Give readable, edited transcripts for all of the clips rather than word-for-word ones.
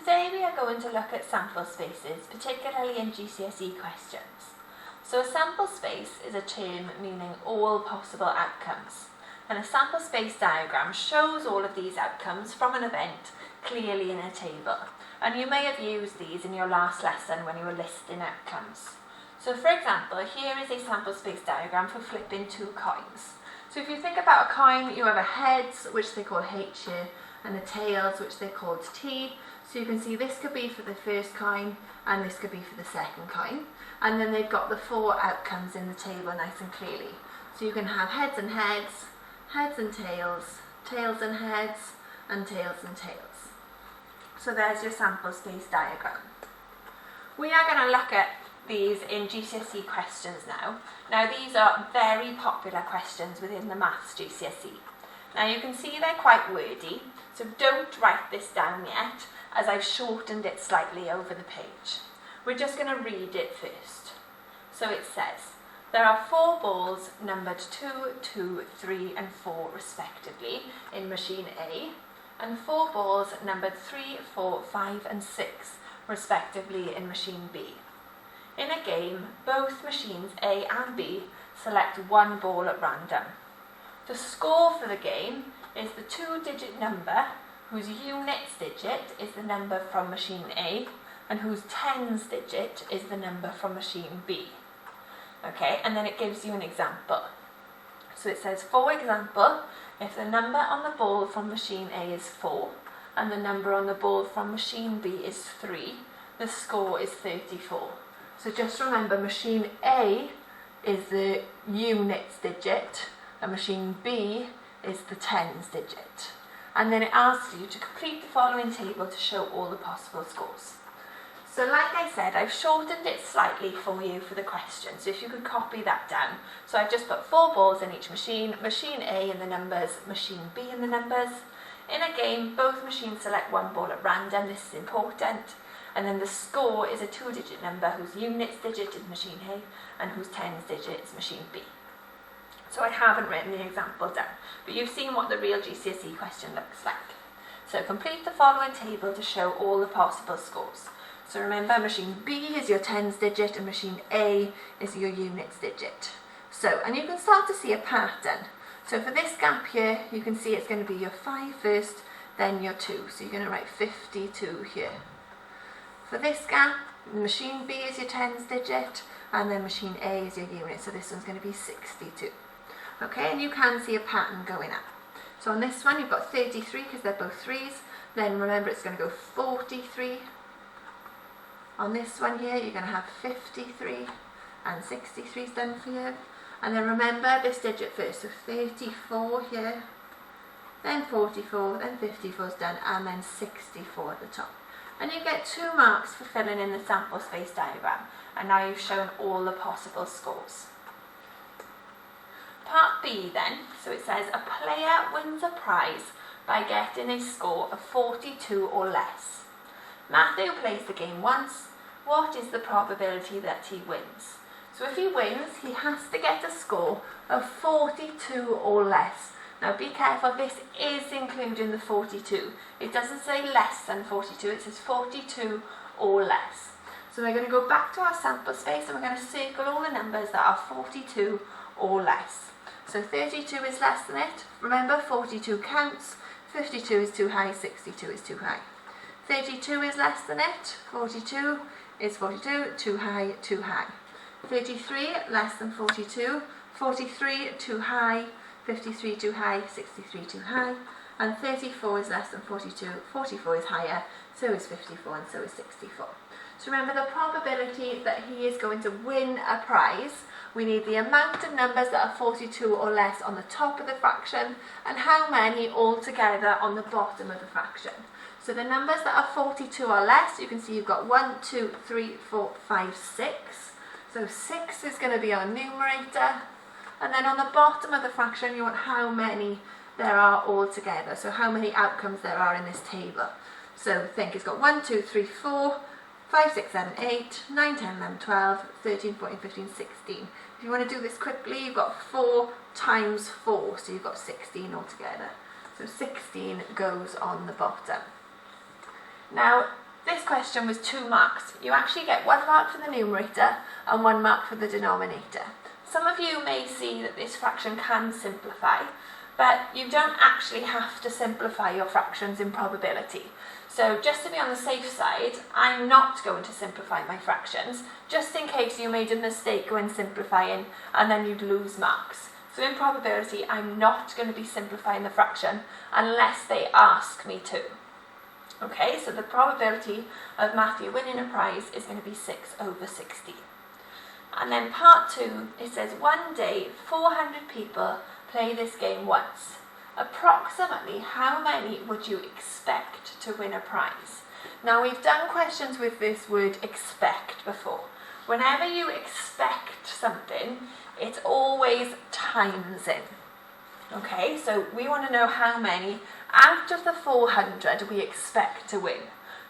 today we are going to look at sample spaces, particularly in GCSE questions. So a sample space is a term meaning all possible outcomes, and a sample space diagram shows all of these outcomes from an event clearly in a table, and you may have used these in your last lesson when you were listing outcomes. So for example, here is a sample space diagram for flipping two coins. So if you think about a coin, you have a heads, which they call H here, and the tails, which they called T. So you can see this could be for the first coin and this could be for the second coin. And then they've got the four outcomes in the table nice and clearly. So you can have heads and heads, heads and tails, tails and heads, and tails and tails. So there's your sample space diagram. We are going to look at these in GCSE questions now. Now these are very popular questions within the Maths GCSE. Now you can see they're quite wordy, so don't write this down yet, as I've shortened it slightly over the page. We're just going to read it first. So it says, there are 4 balls numbered 2, 2, 3 and 4 respectively in machine A, and 4 balls numbered 3, 4, 5 and 6 respectively in machine B. In a game, both machines A and B select one ball at random. The score for the game is the 2-digit number whose units digit is the number from machine A and whose tens digit is the number from machine B. Okay, and then it gives you an example. So it says, for example, if the number on the ball from machine A is 4 and the number on the ball from machine B is 3, the score is 34. So just remember, machine A is the units digit and machine B is the tens digit. And then it asks you to complete the following table to show all the possible scores. So like I said, I've shortened it slightly for you for the question, so if you could copy that down. So I've just put 4 balls in each machine, machine A in the numbers, machine B in the numbers. In a game, both machines select one ball at random, this is important. And then the score is a 2-digit number whose units digit is machine A and whose tens digit is machine B. So I haven't written the example down, but you've seen what the real GCSE question looks like. So complete the following table to show all the possible scores. So remember, machine B is your tens digit and machine A is your units digit. So, and you can start to see a pattern. So for this gap here, you can see it's going to be your 5 first, then your 2. So you're going to write 52 here. For this gap, machine B is your tens digit and then machine A is your unit. So this one's going to be 62. Okay, and you can see a pattern going up. So on this one, you've got 33 because they're both 3s. Then remember, it's going to go 43. On this one here, you're going to have 53 and 63 is done for you. And then remember this digit first, so 34 here, then 44, then 54 is done, and then 64 at the top. And you get 2 marks for filling in the sample space diagram. And now you've shown all the possible scores. Part B then, so it says a player wins a prize by getting a score of 42 or less. Matthew plays the game once. What is the probability that he wins? So if he wins, he has to get a score of 42 or less. Now be careful, this is including the 42. It doesn't say less than 42, it says 42 or less. So we're going to go back to our sample space and we're going to circle all the numbers that are 42 or less. So 32 is less than it. Remember, 42 counts, 52 is too high, 62 is too high. 32 is less than it, 42 is 42, too high, too high. 33 less than 42, 43 too high, 53 too high, 63 too high, and 34 is less than 42, 44 is higher, so is 54 and so is 64. So remember, the probability that he is going to win a prize, we need the amount of numbers that are 42 or less on the top of the fraction and how many altogether on the bottom of the fraction. So the numbers that are 42 or less, you can see you've got 1, 2, 3, 4, 5, 6. So 6 is going to be our numerator. And then on the bottom of the fraction, you want how many there are altogether. So how many outcomes there are in this table. So think it's got 1, 2, 3, 4, 5, 6, 7, 8, 9, 10, 11, 12, 13, 14, 15, 16. If you want to do this quickly, you've got 4 times 4, so you've got 16 altogether. So 16 goes on the bottom. Now, this question was 2 marks. You actually get 1 mark for the numerator and 1 mark for the denominator. Some of you may see that this fraction can simplify, but you don't actually have to simplify your fractions in probability. So just to be on the safe side, I'm not going to simplify my fractions, just in case you made a mistake when simplifying and then you'd lose marks. So in probability, I'm not going to be simplifying the fraction unless they ask me to. Okay, so the probability of Matthew winning a prize is going to be 6/16. And then part 2, it says one day 400 people play this game once. Approximately how many would you expect to win a prize? Now we've done questions with this word expect before. Whenever you expect something, it's always times in. Okay, so we want to know how many out of the 400 we expect to win.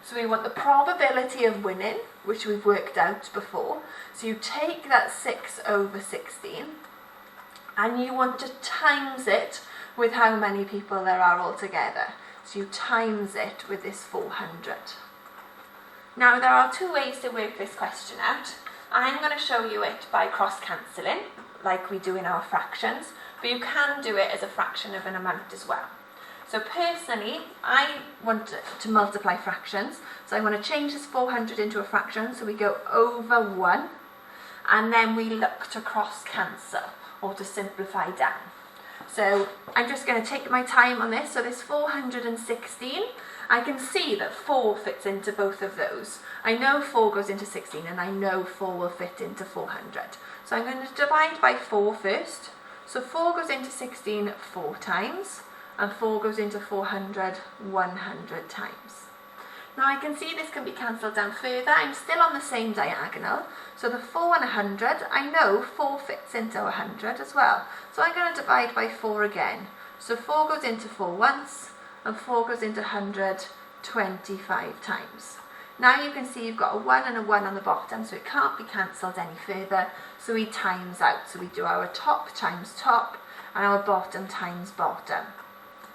So we want the probability of winning, which we've worked out before. So you take that 6/16 and you want to times it with how many people there are altogether. So you times it with this 400. Now there are 2 ways to work this question out. I'm going to show you it by cross-cancelling, like we do in our fractions, but you can do it as a fraction of an amount as well. So personally, I want to multiply fractions, so I want to change this 400 into a fraction, so we go over 1, and then we look to cross-cancel, or to simplify down. So I'm just going to take my time on this. So this 416, I can see that 4 fits into both of those. I know 4 goes into 16 and I know 4 will fit into 400. So I'm going to divide by 4 first. So 4 goes into 16 4 times and 4 goes into 400 100 times. Now I can see this can be cancelled down further. I'm still on the same diagonal. So the 4 and 100, I know 4 fits into 100 as well. So I'm going to divide by 4 again. So 4 goes into 4 once and 4 goes into 100 25 times. Now you can see you've got a 1 and a 1 on the bottom, so it can't be cancelled any further. So we times out. So we do our top times top and our bottom times bottom.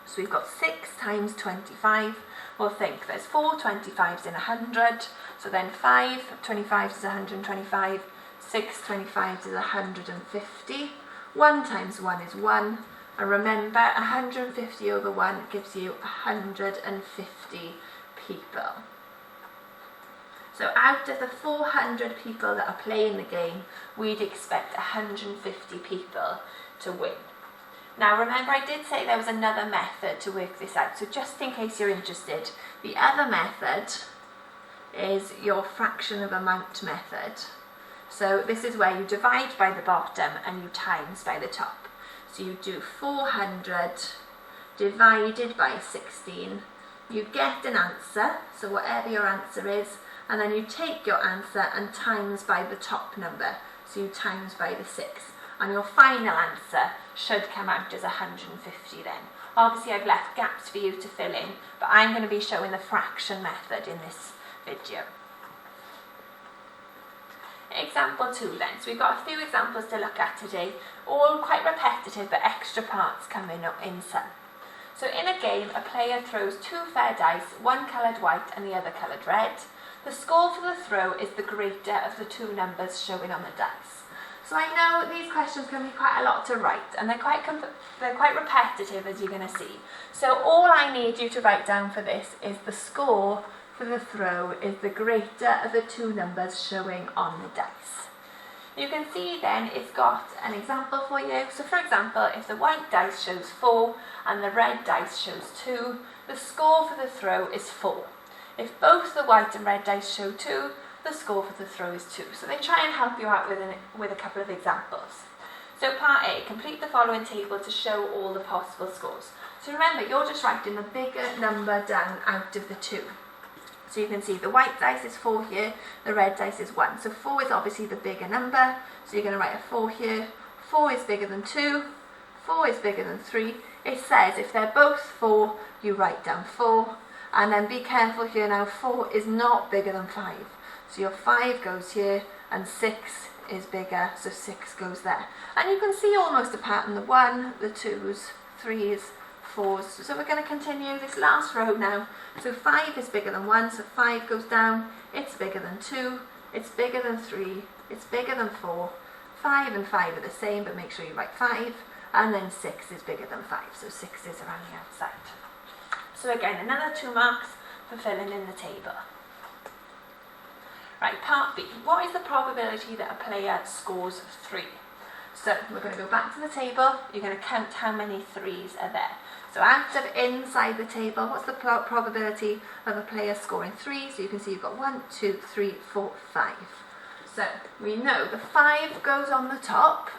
So we've got 6 times 25. We'll think there's 4 25s in 100, so then 5 25s is 125, 6 25s is 150, 1 times 1 is 1, and remember 150 over 1 gives you 150 people. So out of the 400 people that are playing the game, we'd expect 150 people to win. Now remember, I did say there was another method to work this out, so just in case you're interested, the other method is your fraction of amount method. So this is where you divide by the bottom and you times by the top. So you do 400 divided by 16, you get an answer, so whatever your answer is, and then you take your answer and times by the top number, so you times by the 6. And your final answer should come out as 150 then. Obviously I've left gaps for you to fill in, but I'm going to be showing the fraction method in this video. Example 2 then. So we've got a few examples to look at today, all quite repetitive but extra parts coming up in some. So in a game, a player throws 2 fair dice, one coloured white and the other coloured red. The score for the throw is the greater of the 2 numbers showing on the dice. So I know these questions can be quite a lot to write, and they're quite repetitive, as you're going to see. So all I need you to write down for this is the score for the throw is the greater of the 2 numbers showing on the dice. You can see then it's got an example for you. So for example, if the white dice shows 4 and the red dice shows 2, the score for the throw is 4. If both the white and red dice show 2, the score for the throw is 2. So they try and help you out with a couple of examples. So part A, complete the following table to show all the possible scores. So remember, you're just writing the bigger number down out of the 2. So you can see the white dice is 4 here, the red dice is 1. So 4 is obviously the bigger number, so you're going to write a 4 here. 4 is bigger than 2, 4 is bigger than 3. It says if they're both 4, you write down 4. And then be careful here now, 4 is not bigger than 5. So your 5 goes here and 6 is bigger, so 6 goes there. And you can see almost a pattern, the 1, the 2s, 3s, 4s. So we're going to continue this last row now. So 5 is bigger than 1, so 5 goes down, it's bigger than 2, it's bigger than 3, it's bigger than 4, 5 and 5 are the same, but make sure you write 5, and then 6 is bigger than 5, so 6's are on the outside. So again, another 2 marks for filling in the table. Right, part B. What is the probability that a player scores 3? So we're going to go back to the table. You're going to count how many 3s are there. So out of inside the table, what's the probability of a player scoring 3? So you can see you've got 1, 2, 3, 4, 5. So we know the 5 goes on the top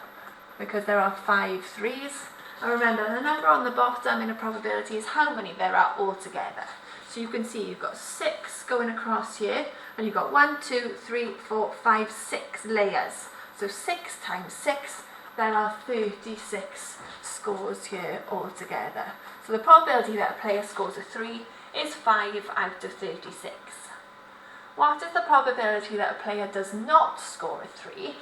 because there are 5 3s. And remember, the number on the bottom in a probability is how many there are altogether. So you can see you've got 6 going across here, and you've got 1, 2, 3, 4, 5, 6 layers. So 6 times 6, there are 36 scores here altogether. So the probability that a player scores a 3 is 5 out of 36. What is the probability that a player does not score a 3?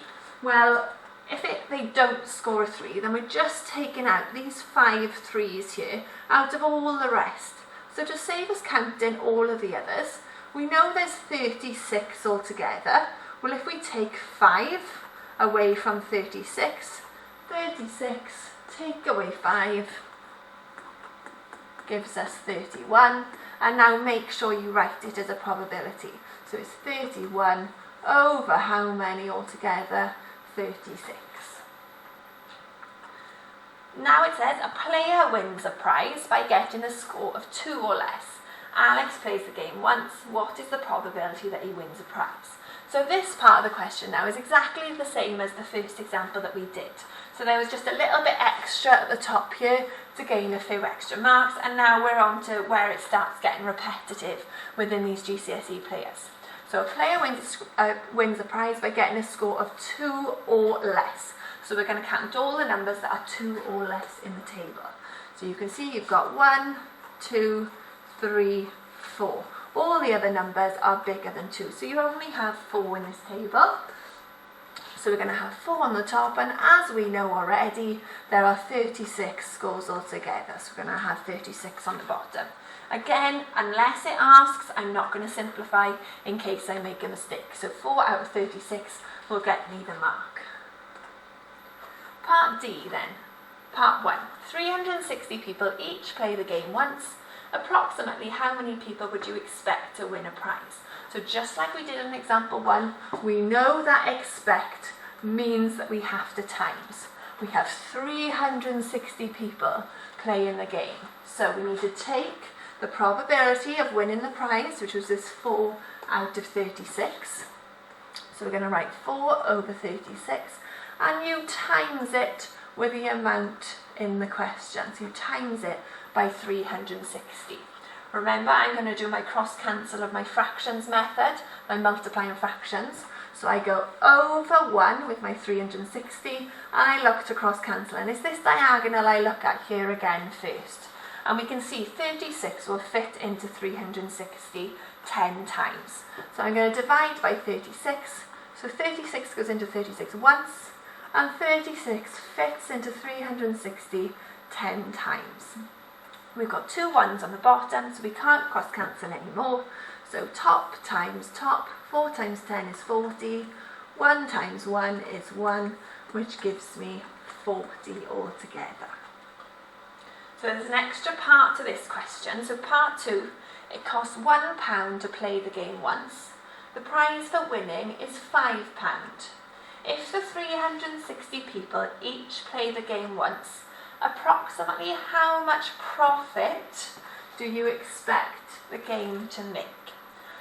Well, if they don't score a 3, then we're just taking out these 5 3s here out of all the rest. So to save us counting all of the others, we know there's 36 altogether. Well, if we take 5 away from 36, 36 take away 5 gives us 31. And now make sure you write it as a probability. So it's 31 over how many altogether? 36. Now it says a player wins a prize by getting a score of 2 or less. Alex plays the game once. What is the probability that he wins a prize? So this part of the question now is exactly the same as the first example that we did. So there was just a little bit extra at the top here to gain a few extra marks, and now we're on to where it starts getting repetitive within these GCSE players. So a player wins a prize by getting a score of 2 or less. So we're going to count all the numbers that are 2 or less in the table. So you can see you've got 1, 2, 3, 4. All the other numbers are bigger than 2. So you only have 4 in this table. So we're going to have 4 on the top, and as we know already, there are 36 scores altogether. So we're going to have 36 on the bottom. Again, unless it asks, I'm not going to simplify in case I make a mistake. So 4 out of 36 will get me the mark. Part D then. Part 1. 360 people each play the game once. Approximately how many people would you expect to win a prize? So just like we did in example 1, we know that expect means that we have to times. We have 360 people playing the game. So we need to take the probability of winning the prize, which was this 4 out of 36. So we're going to write 4 over 36, and you times it with the amount in the question. So you times it by 360. Remember, I'm going to do my cross cancel of my fractions method, my multiplying fractions. So I go over 1 with my 360, and I look to cross cancel. And it's this diagonal I look at here again first. And we can see 36 will fit into 360 10 times. So I'm going to divide by 36. So 36 goes into 36 once, and 36 fits into 360 10 times. We've got 2 1s on the bottom, so we can't cross cancel anymore. So top times top, 4 times 10 is 40, 1 times 1 is 1, which gives me 40 altogether. So there's an extra part to this question. So part 2, it costs £1 to play the game once. The prize for winning is £5. If the 360 people each play the game once, approximately how much profit do you expect the game to make?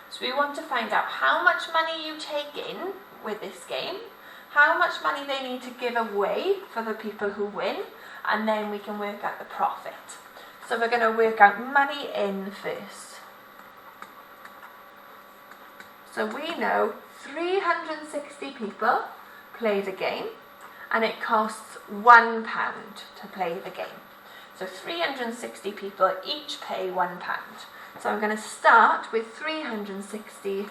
So we want to find out how much money you take in with this game, how much money they need to give away for the people who win, and then we can work out the profit. So we're going to work out money in first. So we know 360 people play the game, and it costs £1 to play the game. So 360 people each pay £1. So I'm going to start with 360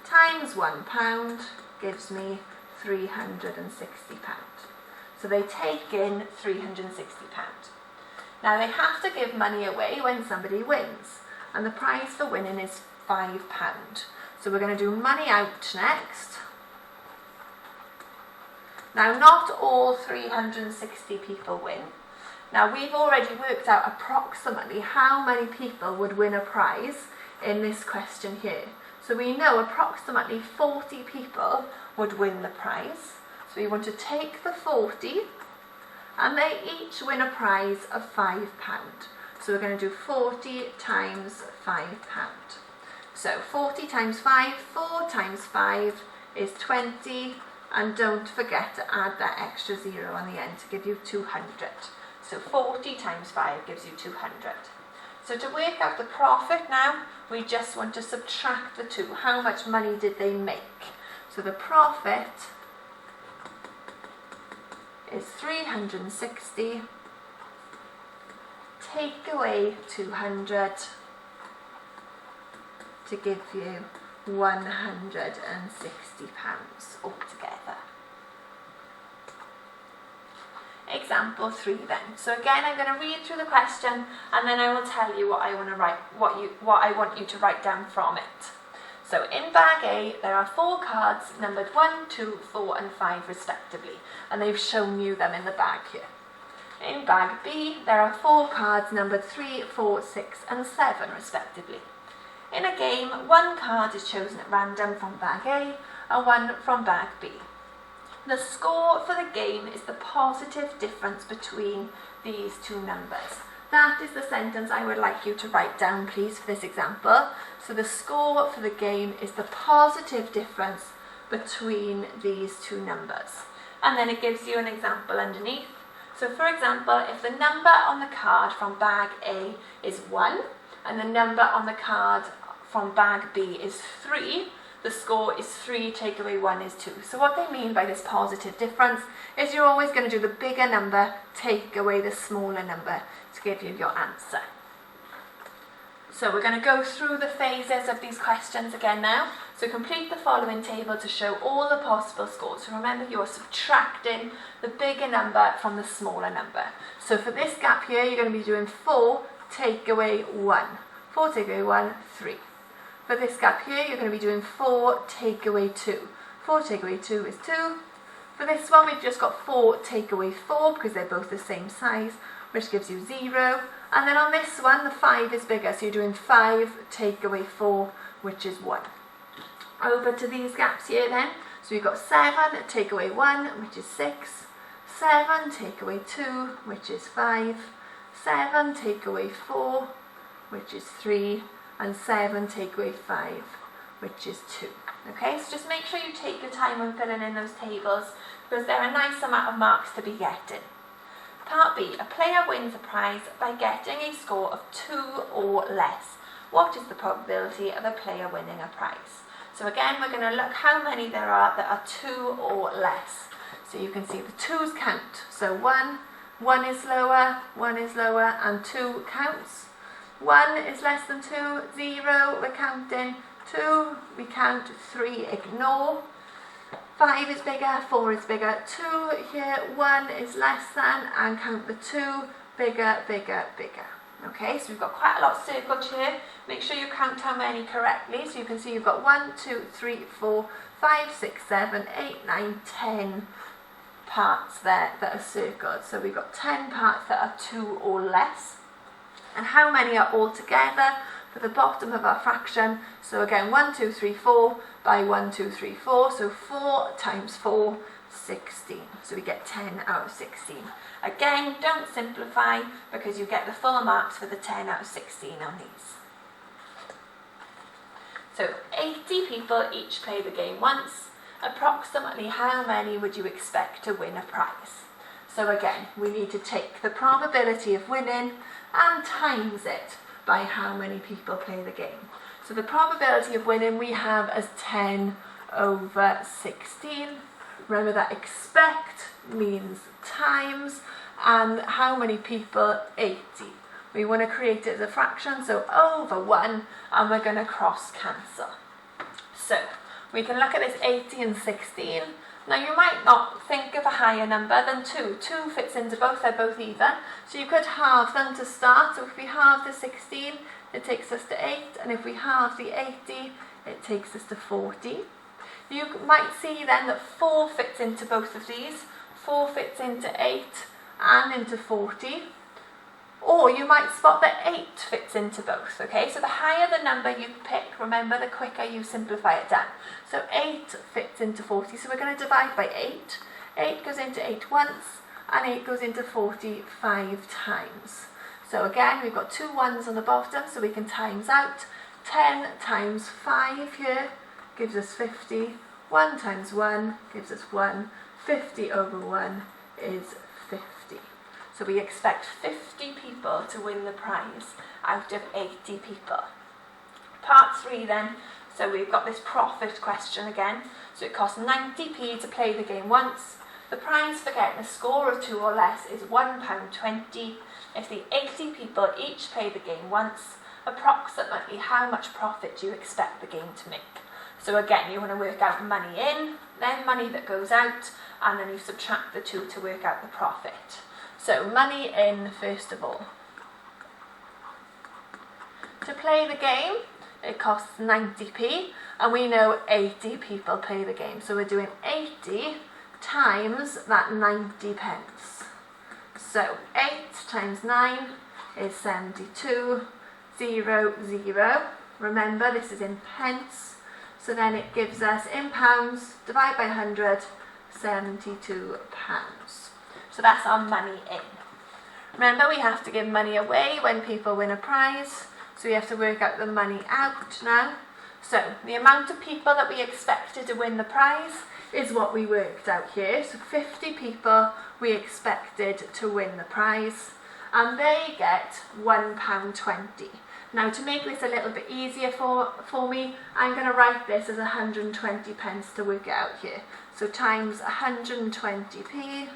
times £1 gives me £360. So they take in £360. Now they have to give money away when somebody wins, and the prize for winning is £5. So we're going to do money out next. Now not all 360 people win. Now we've already worked out approximately how many people would win a prize in this question here. So we know approximately 40 people would win the prize. So we want to take the 40 and they each win a prize of £5. So we're going to do 40 times £5. So 40 times 5, 4 times 5 is 20, and don't forget to add that extra 0 on the end to give you 200. So 40 times 5 gives you 200. So to work out the profit now, we just want to subtract the 2. How much money did they make? So the profit is 360, take away 200 to give you £160 altogether. Example 3 then. So again, I'm going to read through the question and then I will tell you what I want to write, what I want you to write down from it. So in bag A, there are 4 cards numbered 1, 2, 4 and 5 respectively, and they've shown you them in the bag here. In bag B, there are 4 cards numbered 3, 4, 6 and 7 respectively. In a game, 1 card is chosen at random from bag A and 1 from bag B. The score for the game is the positive difference between these two numbers. That is the sentence I would like you to write down, please, for this example. So the score for the game is the positive difference between these two numbers. And then it gives you an example underneath. So for example, if the number on the card from bag A is 1 and the number on the card from bag B is 3, the score is 3 take away 1 is 2. So what they mean by this positive difference is you're always going to do the bigger number take away the smaller number to give you your answer. So we're going to go through the phases of these questions again now. So complete the following table to show all the possible scores. So remember, you're subtracting the bigger number from the smaller number. So for this gap here, you're going to be doing 4 take away 1. 4 take away 1, 3. For this gap here, you're going to be doing 4 take away 2. 4 take away 2 is 2. For this one, we've just got 4 take away 4 because they're both the same size, which gives you 0. And then on this one, the 5 is bigger, so you're doing 5 take away 4, which is 1. Over to these gaps here then. So we've got 7 take away 1, which is 6. 7 take away 2, which is 5. 7 take away 4, which is 3. And 7 take away 5, which is 2. Okay, so just make sure you take your time when filling in those tables because they're a nice amount of marks to be getting. Part B, a player wins a prize by getting a score of 2 or less. What is the probability of a player winning a prize? So again, we're going to look how many there are that are 2 or less. So you can see the 2's count. So 1 is lower, 1 is lower, and 2 counts. 1 is less than 2, 0, we're counting. 2, we count. 3, ignore. 5 is bigger, 4 is bigger. 2 here, 1 is less than, and count the 2, bigger, bigger, bigger. Okay, so we've got quite a lot circled here. Make sure you count how many correctly. So you can see you've got 1, 2, 3, 4, 5, 6, 7, 8, 9, 10 parts there that are circled. So we've got 10 parts that are 2 or less. And how many are all together for the bottom of our fraction? So again, 1, 2, 3, 4 by 1, 2, 3, 4. So 4 times 4, 16. So we get 10 out of 16. Again, don't simplify because you get the full marks for the 10 out of 16 on these. So 80 people each play the game once. Approximately how many would you expect to win a prize? So again, we need to take the probability of winning and times it by how many people play the game. So the probability of winning we have as 10 over 16. Remember that expect means times, and how many people? 80. We want to create it as a fraction, so over 1, and we're going to cross cancel. So we can look at this 80 and 16, Now you might not think of a higher number than 2. 2 fits into both, they're both even. So you could halve them to start. So if we halve the 16, it takes us to 8. And if we halve the 80, it takes us to 40. You might see then that 4 fits into both of these. 4 fits into 8 and into 40. Or you might spot that 8 fits into both, okay? So the higher the number you pick, remember, the quicker you simplify it down. So 8 fits into 40, so we're going to divide by 8. 8 goes into 8 once, and 8 goes into 40 5 times. So again, we've got 2 ones on the bottom, so we can times out. 10 times 5 here gives us 50. 1 times 1 gives us 1. 50 over 1 is 50. So we expect 50 people to win the prize out of 80 people. Part 3 then, so we've got this profit question again. So it costs 90p to play the game once. The prize for getting a score of 2 or less is £1.20. If the 80 people each play the game once, approximately how much profit do you expect the game to make? So again, you want to work out money in, then money that goes out, and then you subtract the 2 to work out the profit. So money in first of all. To play the game, it costs 90p, and we know 80 people play the game. So we're doing 80 times that 90 pence. So 8 times 9 is 72, 0, 0. Remember, this is in pence. So then it gives us, in pounds, divide by 100, 72 pounds. So that's our money in. Remember, we have to give money away when people win a prize. So we have to work out the money out now. So the amount of people that we expected to win the prize is what we worked out here. So 50 people we expected to win the prize. And they get £1.20. Now to make this a little bit easier for me, I'm going to write this as 120 pence to work it out here. So times 120p.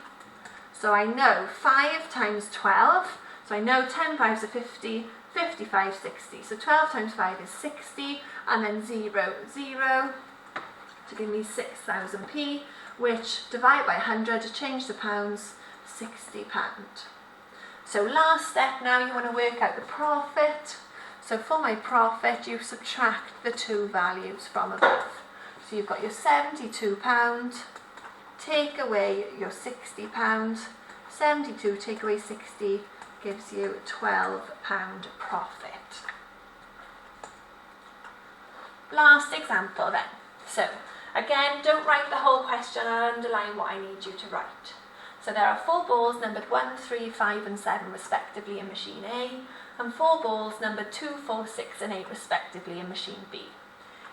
So I know 5 times 12, so I know 10 fives are 50, 55, 60. So 12 times 5 is 60, and then 0, 0, to give me 6,000p, which divide by 100 to change to pounds, £60. So last step now, you want to work out the profit. So for my profit, you subtract the 2 values from above. So you've got your £72, take away your £60, 72 take away 60 gives you £12 profit. Last example then. So again, don't write the whole question and underline what I need you to write. So there are 4 balls numbered 1, 3, 5 and 7 respectively in machine A, and 4 balls numbered 2, 4, 6 and 8 respectively in machine B.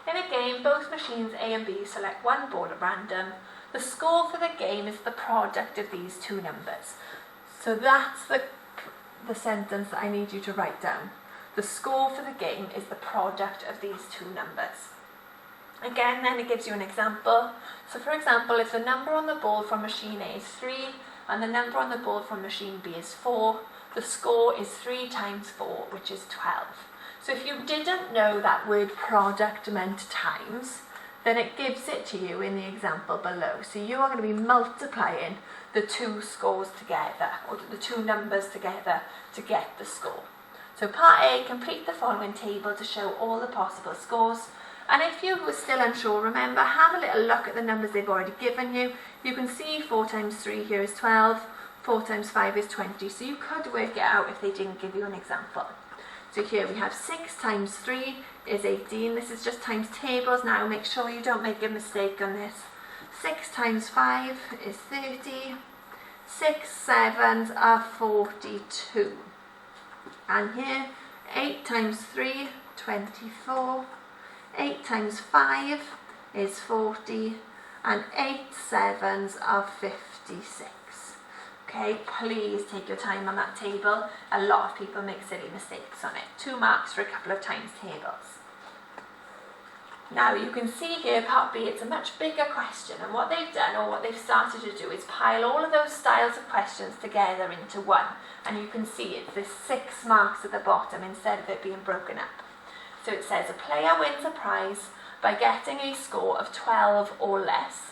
In a game, both machines A and B select 1 ball at random. The score for the game is the product of these 2 numbers. So that's the sentence that I need you to write down. The score for the game is the product of these 2 numbers. Again, then it gives you an example. So for example, if the number on the ball from machine A is 3 and the number on the ball from machine B is 4, the score is 3 times 4, which is 12. So if you didn't know that word product meant times, then it gives it to you in the example below. So you are going to be multiplying the 2 scores together, or the 2 numbers together to get the score. So part A, complete the following table to show all the possible scores. And if you were still unsure, remember, have a little look at the numbers they've already given you. You can see 4 times 3 here is 12, 4 times 5 is 20. So you could work it out if they didn't give you an example. So here we have 6 times 3 is 18. This is just times tables now. Make sure you don't make a mistake on this. 6 times 5 is 30. 6 sevens are 42. And here, 8 times 3, 24. 8 times 5 is 40. And 8 sevens are 56. Okay, please take your time on that table. A lot of people make silly mistakes on it. 2 marks for a couple of times tables. Now you can see here, part B, it's a much bigger question, and what they've done, or what they've started to do, is pile all of those styles of questions together into one. And you can see it's this 6 marks at the bottom instead of it being broken up. So it says a player wins a prize by getting a score of 12 or less.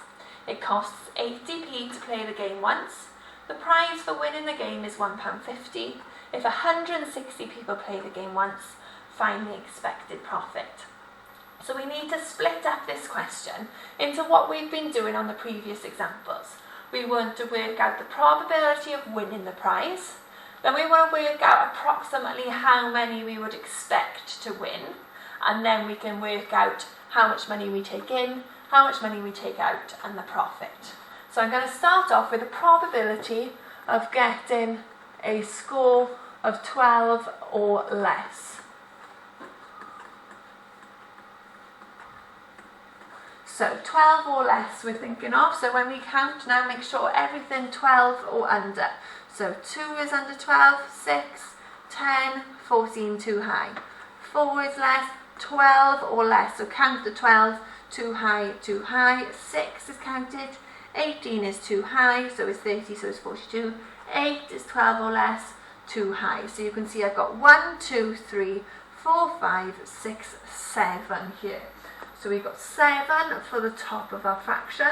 It costs 80p to play the game once. The prize for winning the game is £1.50. If 160 people play the game once, find the expected profit. So we need to split up this question into what we've been doing on the previous examples. We want to work out the probability of winning the prize. Then we want to work out approximately how many we would expect to win. And then we can work out how much money we take in, how much money we take out, and the profit. So I'm going to start off with the probability of getting a score of 12 or less. So 12 or less we're thinking of. So when we count now, make sure everything 12 or under. So 2 is under 12, 6, 10, 14 too high. 4 is less, 12 or less. So count the 12, too high, too high. 6 is counted, 18 is too high, so it's 30, so it's 42. 8 is 12 or less, too high. So you can see I've got 1, 2, 3, 4, 5, 6, 7 here. So we've got 7 for the top of our fraction,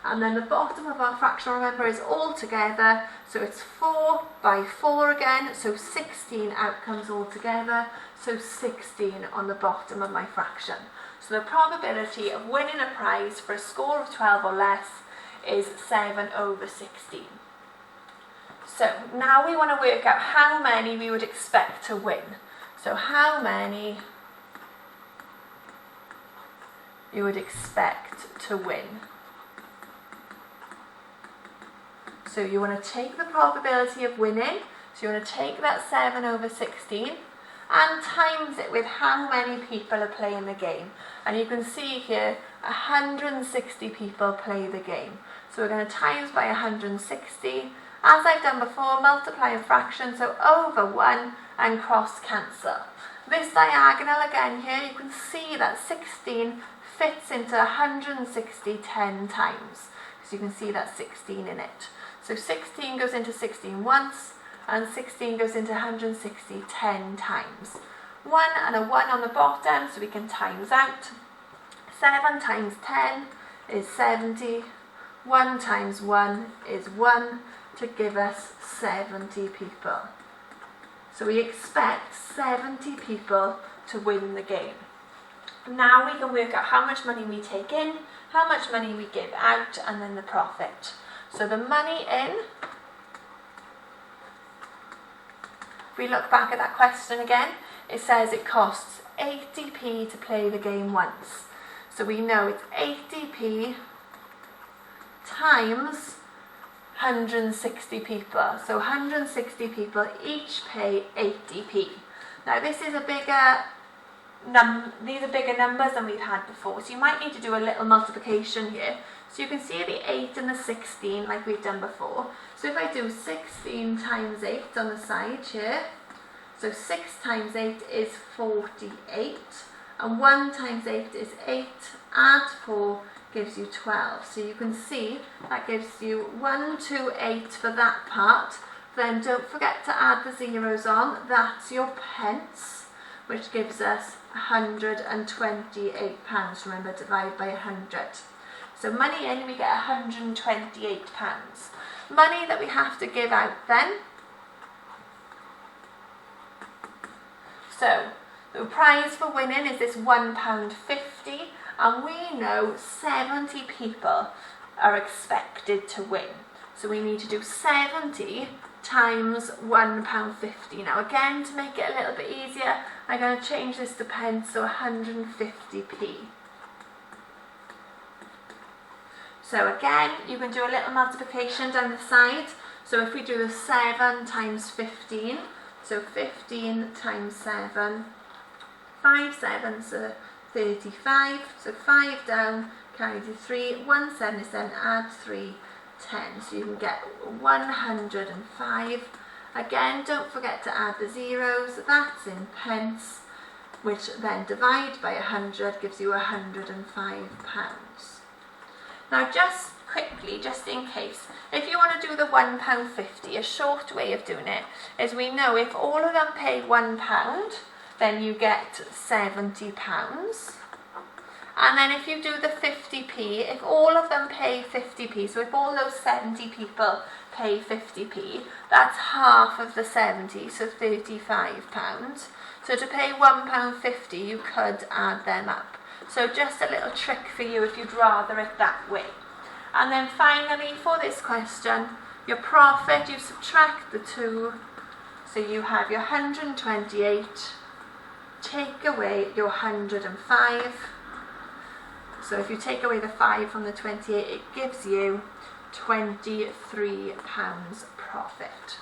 and then the bottom of our fraction, remember, is all together, so it's 4 by 4 again, so 16 outcomes all together, so 16 on the bottom of my fraction. So the probability of winning a prize for a score of 12 or less is 7 over 16. So now we want to work out how many we would expect to win. So how many you would expect to win. So you want to take the probability of winning, so you want to take that 7 over 16 and times it with how many people are playing the game. And you can see here 160 people play the game. So we're going to times by 160. As I've done before, multiply a fraction, so over 1 and cross cancel. This diagonal again here, you can see that 16 fits into 160 10 times. So you can see that 16 in it. So 16 goes into 16 once, and 16 goes into 160 10 times. 1 and a 1 on the bottom, so we can times out. 7 times 10 is 70. 1 times 1 is 1 to give us 70 people. So we expect 70 people to win the game. Now we can work out how much money we take in, how much money we give out, and then the profit. So the money in, if we look back at that question again, it says it costs 80p to play the game once. So we know it's 80p times 160 people. So 160 people each pay 80p. Now this is a bigger these are bigger numbers than we've had before, so you might need to do a little multiplication here. So you can see the 8 and the 16 like we've done before. So if I do 16 times 8 on the side here, so 6 times 8 is 48, and 1 times 8 is 8, add 4 gives you 12. So you can see that gives you 128 for that part. Then don't forget to add the zeros on, that's your pence, which gives us £128. Remember, divide by 100. So money in, we get £128. Money that we have to give out then. So the prize for winning is this £1.50, and we know 70 people are expected to win. So we need to do 70 times £1.50. Now again, to make it a little bit easier, I'm going to change this to pence, so 150p. So again, you can do a little multiplication down the side. So if we do the 7 times 15, so 15 times 7, 5 7s are 35, so 5 down, carry the 3, 1 7 is then add 3, 10, so you can get 105. Again, don't forget to add the zeros, that's in pence, which then divide by 100 gives you £105. Now just quickly, just in case, if you want to do the £1.50, a short way of doing it is we know if all of them pay £1, then you get £70. And then if you do the 50p, if all of them pay 50p, so if all those 70 people pay 50p, that's half of the 70, so £35. So to pay £1.50, you could add them up. So just a little trick for you if you'd rather it that way. And then finally, for this question, your profit, you subtract the 2, so you have your 128, take away your 105. So if you take away the 5 from the 28, it gives you £23 profit.